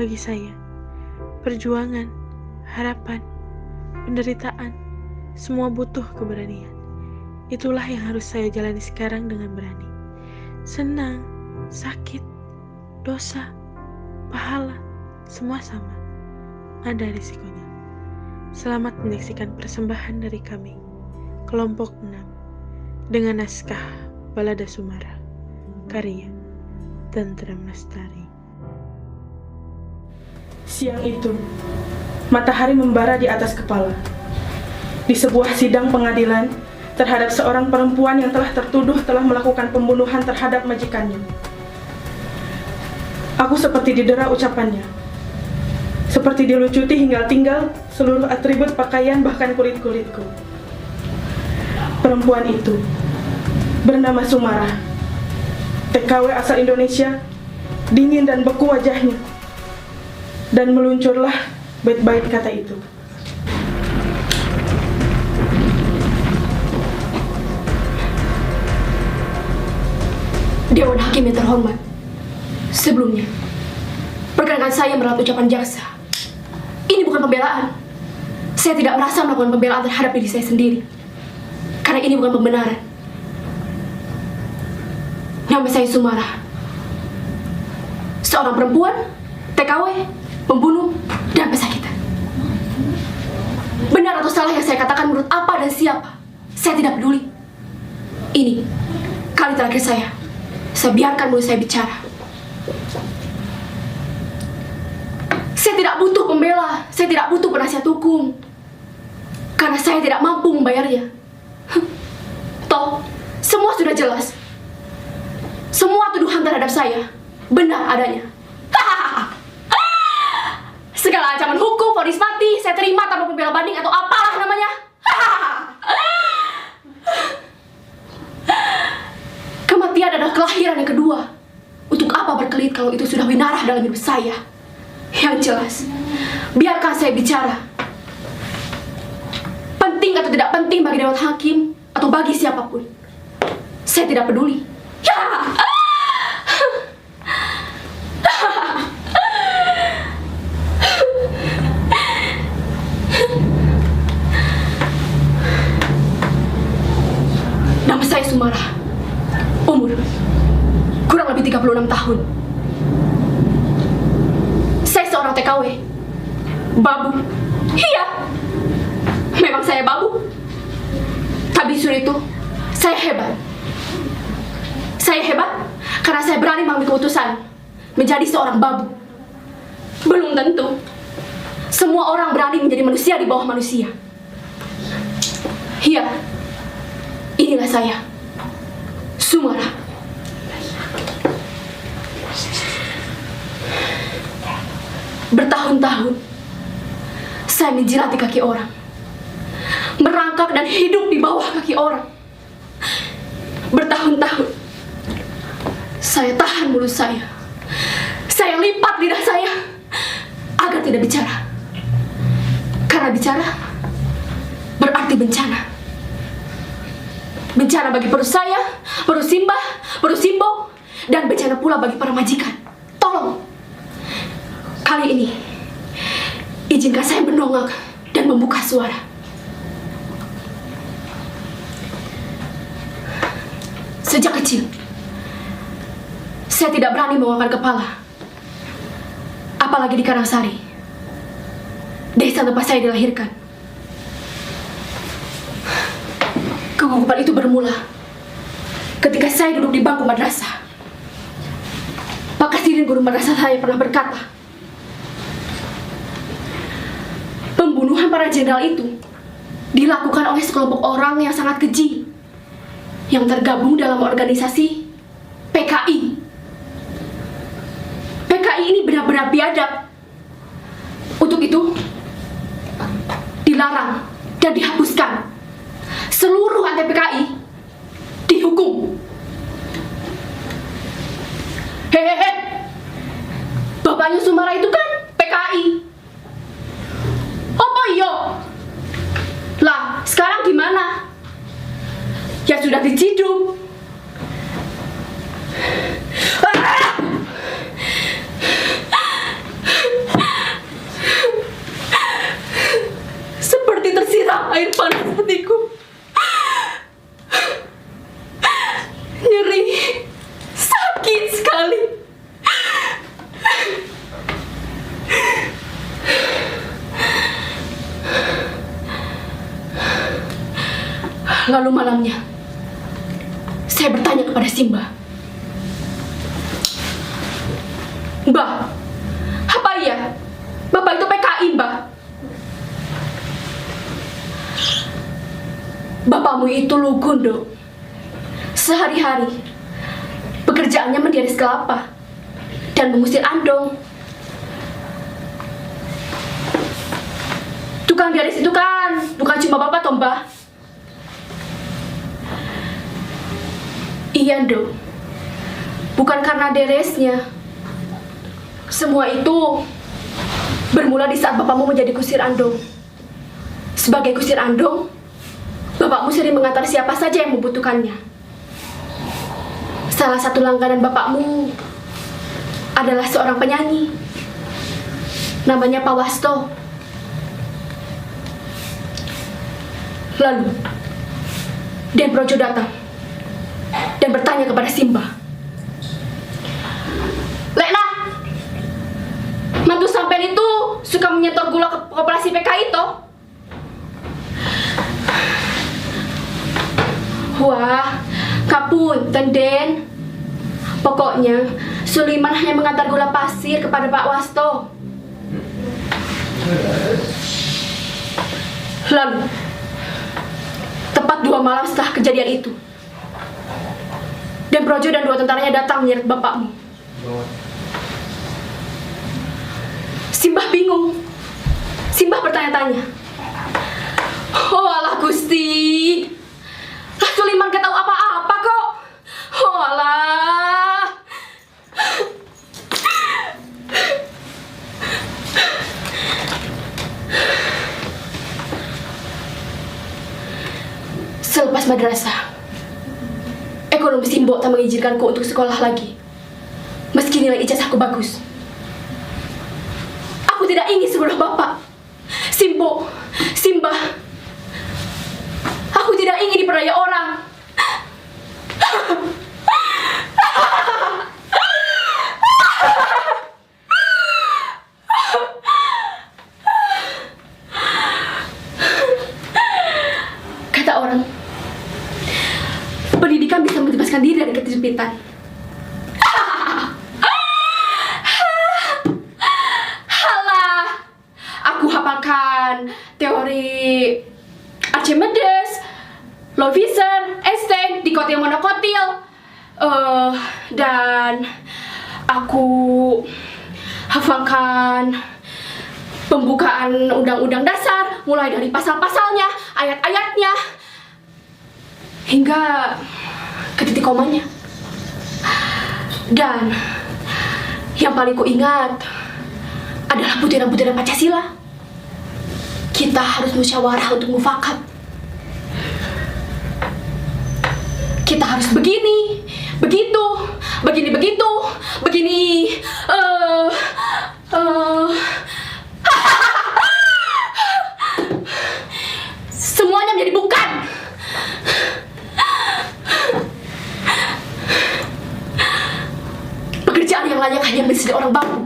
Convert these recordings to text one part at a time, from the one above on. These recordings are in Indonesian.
bagi saya. Perjuangan, harapan, penderitaan, semua butuh keberanian. Itulah yang harus saya jalani sekarang dengan berani. Senang, sakit, dosa, pahala, semua sama. Ada risikonya. Selamat menyaksikan persembahan dari kami, kelompok 6, dengan naskah Balada Sumara, karya Tentrem Lestari. Siang itu, matahari membara di atas kepala. Di sebuah sidang pengadilan terhadap seorang perempuan yang telah tertuduh telah melakukan pembunuhan terhadap majikannya. Aku seperti didera ucapannya. Seperti dilucuti hingga tinggal seluruh atribut pakaian bahkan kulit-kulitku. Perempuan itu bernama Sumara. TKW asal Indonesia, dingin dan beku wajahnya. Dan meluncurlah bait-bait kata itu. Dewan Hakim yang terhormat, sebelumnya, perkenankan saya meralat ucapan jaksa. Ini bukan pembelaan. Saya tidak merasa melakukan pembelaan terhadap diri saya sendiri. Karena ini bukan pembenaran. Nama saya Sumara. Seorang perempuan, TKW, pembunuh, dan pesakitan. Benar atau salah yang saya katakan menurut apa dan siapa, saya tidak peduli. Ini kali terakhir saya biarkan mulut saya bicara. Saya tidak butuh pembela, saya tidak butuh penasihat hukum. Karena saya tidak mampu membayarnya. Toh, semua sudah jelas. Semua tuduhan terhadap saya benar adanya. Segala ancaman hukum, vonis mati, saya terima tanpa pembela banding atau apalah namanya. Kematian adalah kelahiran yang kedua. Untuk apa berkelit kalau itu sudah winarah dalam hidup saya? Yang jelas, biarkan saya bicara. Penting atau tidak penting bagi Dewan Hakim atau bagi siapapun, saya tidak peduli. Nama saya Sumara. Umur kurang lebih 36 tahun. Saya seorang TKW. Babu. Iya. Memang saya babu. Tapi justru itu, saya hebat. Saya hebat karena saya berani mengambil keputusan menjadi seorang babu. Belum tentu semua orang berani menjadi manusia di bawah manusia. Iya. Inilah saya, Sumara. Bertahun-tahun saya menjilati kaki orang, merangkak dan hidup di bawah kaki orang. Bertahun-tahun saya tahan mulut saya lipat lidah saya agar tidak bicara. Karena bicara berarti bencana. Bencana bagi perut saya, perut Simbah, perut Simbo, dan bencana pula bagi para majikan. Tolong, kali ini izinkan saya mendongak dan membuka suara. Sejak kecil, saya tidak berani mengangkat kepala, apalagi di Karangsari, desa tempat saya dilahirkan. Kegugupan itu bermula ketika saya duduk di bangku madrasah. Pak Kasirin guru madrasah saya pernah berkata, pembunuhan para jenderal itu dilakukan oleh sekelompok orang yang sangat keji yang tergabung dalam organisasi PKI. PKI ini benar-benar biadab. Untuk itu dilarang dan dihapuskan. Seluruh anti PKI dihukum. Hehehe, bapaknya Sumara itu kan PKI. Apa iyo? Lah, sekarang gimana? Ya sudah diciduk. Lalu malamnya, saya bertanya kepada Simba, "Mbah, apa iya Bapak itu PKI, Mbah?" "Bapakmu itu lugu, Dok. Sehari-hari pekerjaannya mendiris kelapa dan mengusir andong. Tukang diaris itu kan bukan cuma Bapak, toh, Mbah?" "Iya, Dok. Bukan karena deresnya. Semua itu bermula di saat bapakmu menjadi kusir andong. Sebagai kusir andong, bapakmu sering mengantar siapa saja yang membutuhkannya. Salah satu langganan bapakmu adalah seorang penyanyi. Namanya Pak Wasto. Lalu, Den Projo datang dan bertanya kepada Simba, "Lekna, mantu sampean itu suka menyetor gula ke koperasi PKI toh?" "Wah, kapunten, Den. Pokoknya Suliman hanya mengantar gula pasir kepada Pak Wasto." Lalu, tepat 2 malam setelah kejadian itu, Den Projo dan 2 tentaranya datang menyeret bapakmu. Simbah bingung. Simbah bertanya-tanya, "Oh alah Gusti, lah Suliman gak tahu apa-apa kok. Oh alah." Selepas madrasah, ekonomi Simbo tak mengizinkanku untuk sekolah lagi. Meski nilai ijazahku bagus. Aku tidak ingin sekolah Bapak, Simbo, Simba. Aku tidak ingin diperdaya orang. Kata orang, pendidikan bisa membebaskan diri dari kesempitan. Halah, aku hafalkan teori Archimedes, Lavoisier, Einstein, dikotil monokotil, dan aku hafalkan pembukaan undang-undang dasar, mulai dari pasal-pasalnya, ayat-ayatnya, hingga ke titik komanya. Dan yang paling ku ingat adalah butiran-butiran Pancasila. Kita harus musyawarah untuk mufakat. Kita harus begini, begitu, begini, begitu, begini, semuanya menjadi bukan. Pekerjaan yang layak hanya menjadi orang bambu.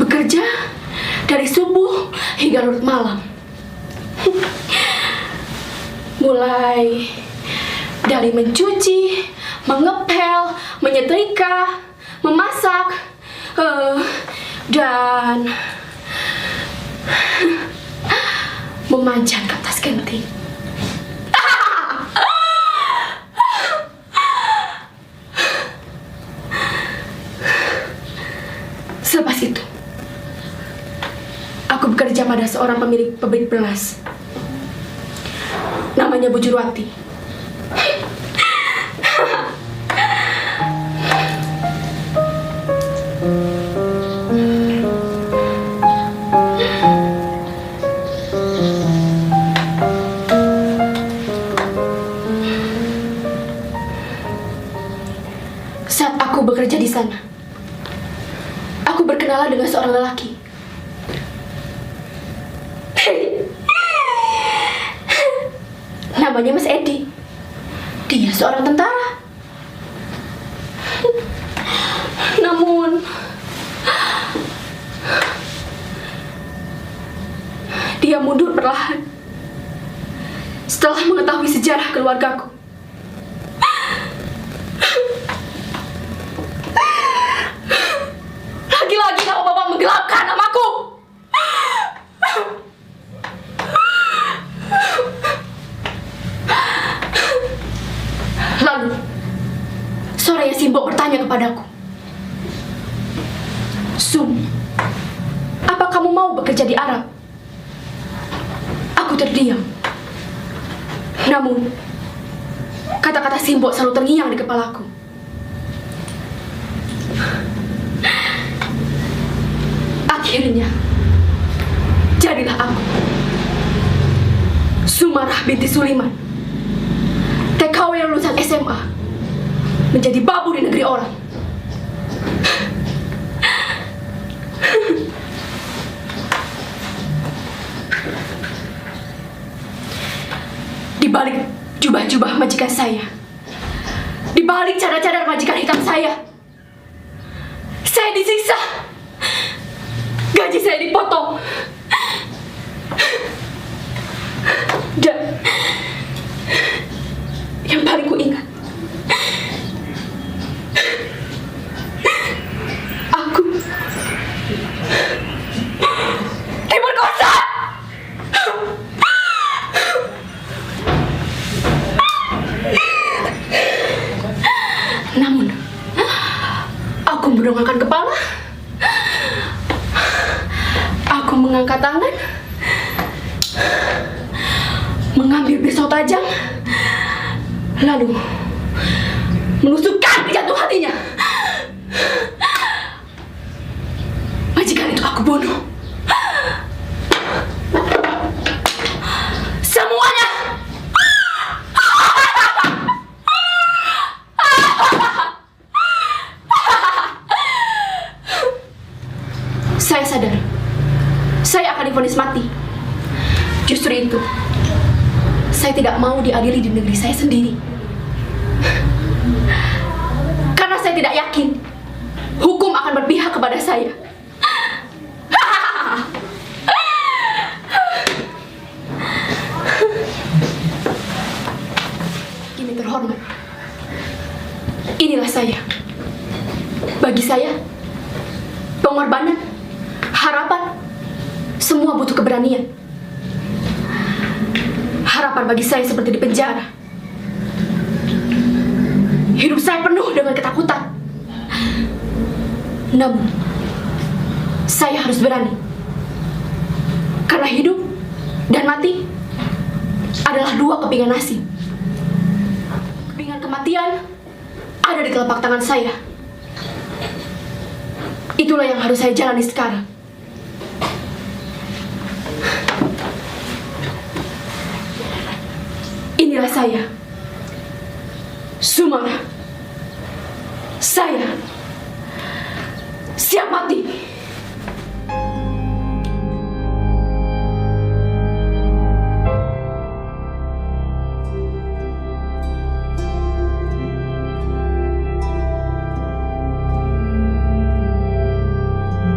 Bekerja dari subuh hingga larut malam. Mulai dari mencuci, mengepel, menyetrika, memasak, dan memanjat ke atas genting. Selepas itu, aku bekerja pada seorang pemilik pabrik beras. Namanya Bu Jurwati. Saat aku bekerja di sana, aku berkenalan dengan seorang lelaki. Namanya Mas Edi. Dia seorang tentara. Namun dia mundur perlahan perlahan setelah mengetahui sejarah keluargaku. Lagi-lagi nama Bapak menggelapkan namaku. Lalu, Soraya Simbo bertanya kepadaku, "Sum, apa kamu mau bekerja di Arab?" Aku terdiam. Namun, kata-kata Simbo selalu terngiang di kepalaku. Akhirnya, jadilah aku, Sumarah binti Suliman, TKW lulusan SMA, menjadi babu di negeri orang. Di balik jubah-jubah majikan saya, di balik cadar-cadar majikan hitam saya disiksa, gaji saya dipotong, dan yang paling kuingat, aku diperkosa. Namun, aku mendongakkan kepala, aku mengangkat tangan, mengambil pisau tajam, lalu menusukkan di jantung hatinya. Majikan itu aku bunuh. Semuanya. Saya sadar, saya akan divonis mati. Justru itu, saya tidak mau diadili di negeri saya sendiri. Karena saya tidak yakin hukum akan berpihak kepada saya. Ini terhormat. Inilah saya. Bagi saya, pengorbanan, harapan, semua butuh keberanian. Harapan bagi saya seperti di penjara. Hidup saya penuh dengan ketakutan. Namun, saya harus berani. Karena hidup dan mati adalah dua kepingan nasib. Kepingan kematian ada di telapak tangan saya. Itulah yang harus saya jalani sekarang. Inilah saya, Sumarah. Saya siap mati.